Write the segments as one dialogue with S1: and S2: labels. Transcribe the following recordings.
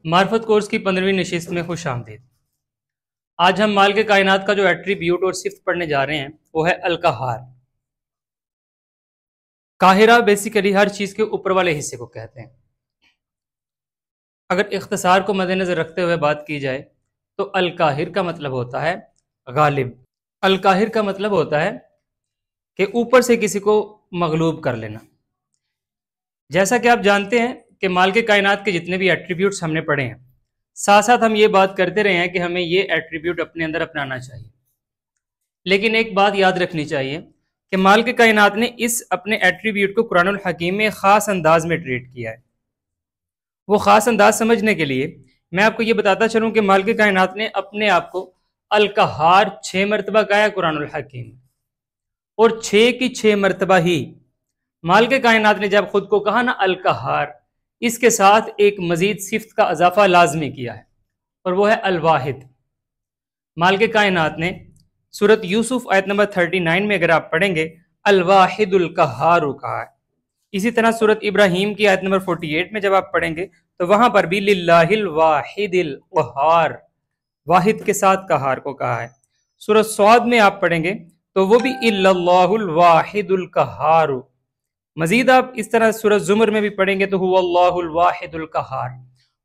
S1: मार्फत कोर्स की 15वीं नशिस्त में खुश आमदीद। आज हम माल के कायनात का जो एट्रीब्यूट और सिफ्त पढ़ने जा रहे हैं वो है अल-कहार। काहिरा बेसिकली हर चीज़ के ऊपर वाले हिस्से को कहते हैं। अगर इख्तिसार को मद्देनज़र रखते हुए बात की जाए तो अल-काहिर का मतलब होता है गालिब। अल-काहिर का मतलब होता है कि ऊपर से किसी को मगलूब कर लेना। जैसा कि आप जानते हैं कि माल के कायनात के जितने भी एट्रीब्यूट्स हमने पढ़े हैं, साथ साथ हम ये बात करते रहे हैं कि हमें ये एट्रीब्यूट अपने अंदर अपनाना चाहिए। लेकिन एक बात याद रखनी चाहिए कि माल के कायनात ने इस अपने एट्रीब्यूट को कुरानुल हकीम में ख़ास अंदाज में ट्रीट किया है। वो ख़ास अंदाज समझने के लिए मैं आपको ये बताता चलूँ कि माल के कायनात ने अपने आप को अल-कहार 6 मरतबा कहा है कुरानुल हकीम में, और 6 की 6 मरतबा ही माल के कायनात ने जब खुद को कहा ना अल-कहार, इसके साथ एक मजीद सिफ्त का इजाफा लाजमी किया है और वो है अल-वाहिद। माल के कायनात ने सूरत यूसुफ आयत नंबर 39 में अगर आप पढ़ेंगे अल-वाहिदुल कहार कहा है। इसी तरह सूरत इब्राहिम की आयत नंबर 48 में जब आप पढ़ेंगे तो वहां पर भी लिल्लाहिल वाहिदिल कहार, वाहिद के साथ कहार को कहा है। सूरत सौद में आप पढ़ेंगे तो वो भी इल्लल्लाहुल वाहिदुल कहार। मजीद आप इस तरह सूरत जुमर में भी पढ़ेंगे तो हुवल्लाहुल वाहिदुल कहार।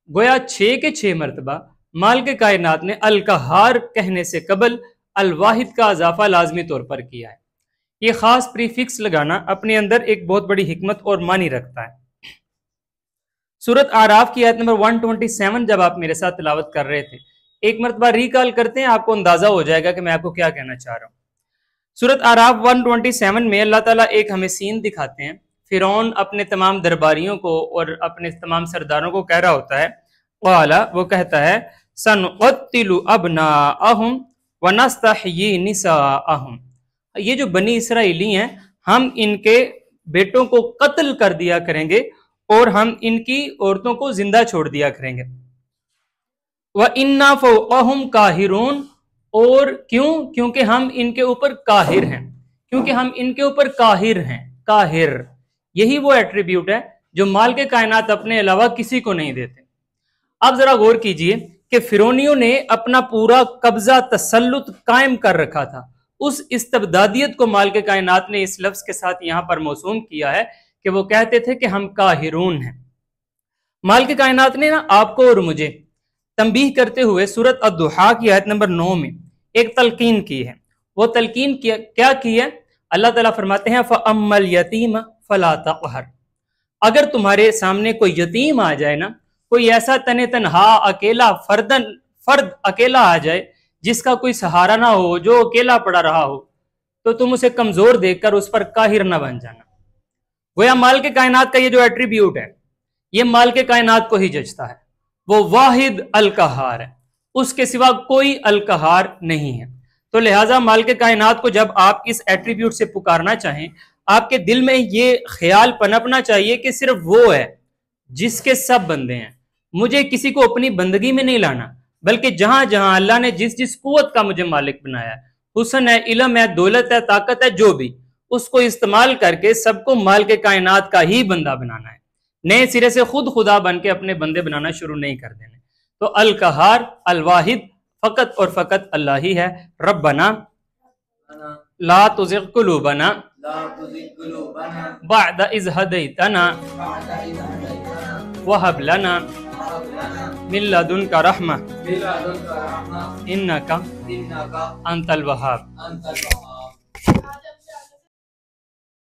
S1: गोया 6 के 6 मरतबा माल के कायनात ने अल कहार कहने से कबल अल वाहिद का इजाफा लाजमी तौर पर किया है। ये खास प्रीफिक्स लगाना अपने अंदर एक बहुत बड़ी हिकमत और मानी रखता है। सूरत आराफ की आयत नंबर 127 जब आप मेरे साथ तिलावत कर रहे थे, एक मरतबा रिकॉल करते हैं, आपको अंदाजा हो जाएगा कि मैं आपको क्या कहना चाह रहा हूँ। सूरत आराफ 127 में अल्लाह ताला एक हमें सीन दिखाते हैं। फिरौन अपने तमाम दरबारियों को और अपने तमाम सरदारों को कह रहा होता है, वाला वो कहता है सनुक़त्तिलु अब्नाअहुम व नस्तहयी निसाअहुम। ये जो बनी इसराइली हैं, हम इनके बेटों को कत्ल कर दिया करेंगे और हम इनकी औरतों को जिंदा छोड़ दिया करेंगे। व इन्ना फ़ौक़हुम काहिरून, और क्यों? क्योंकि हम इनके ऊपर काहिर हैं, क्योंकि हम इनके ऊपर काहिर हैं। काहिर यही वो एट्रीब्यूट है जो माल के कायनात अपने अलावा किसी को नहीं देते। अब जरा गौर कीजिए कि फिरौनियों ने अपना पूरा कब्जा तसल्लुत कायम कर रखा था। उस इस्तबदादियत को माल के कायनात ने इस लफ्ज के साथ यहां पर मौसूम किया है कि वो कहते थे कि हम काहिरून हैं। माल के कायनात ने ना आपको और मुझे तंबीह करते हुए सूरत अद-दुहा की आयत नंबर 9 में एक तलकीन की है। वो तलकीन क्या की है? अल्लाह ताला फरमाते हैं फ़अम्मल यतीम फला तक़हर। अगर तुम्हारे सामने कोई यतीम आ जाए ना, कोई ऐसा तने तनहा अकेला फर्द अकेला आ जाए जिसका कोई सहारा ना हो, जो अकेला पड़ा रहा हो, तो तुम उसे कमजोर देखकर उस पर काहिर ना बन जाना। गोया माल के कायनात का ये जो एट्रीब्यूट है, ये माल के कायनात को ही जचता है। वो वाहिद अल कहार है, उसके सिवा कोई अल कहार नहीं है। तो लिहाजा माल के कायनात को जब आप इस एट्रीब्यूट से पुकारना चाहें, आपके दिल में ये ख्याल पनपना चाहिए कि सिर्फ वो है जिसके सब बंदे हैं। मुझे किसी को अपनी बंदगी में नहीं लाना, बल्कि जहां जहां अल्लाह ने जिस जिस कुव्वत का मुझे मालिक बनाया है, हुस्न है, इल्म है, दौलत है, ताकत है, जो भी, उसको इस्तेमाल करके सबको माल के कायनात का ही बंदा बनाना है। नए सिरे से खुद खुदा बन के अपने बंदे बनाना शुरू नहीं कर देने। तो अल कहार अल वाहिद फकत और फकत अल्लाह ही है। रब्बना ला तुज़िग़ क़ुलूबना बअद इज़ हदैतना वहब लना मिन लदुनका रहमह इन्नका अंतल वहाब।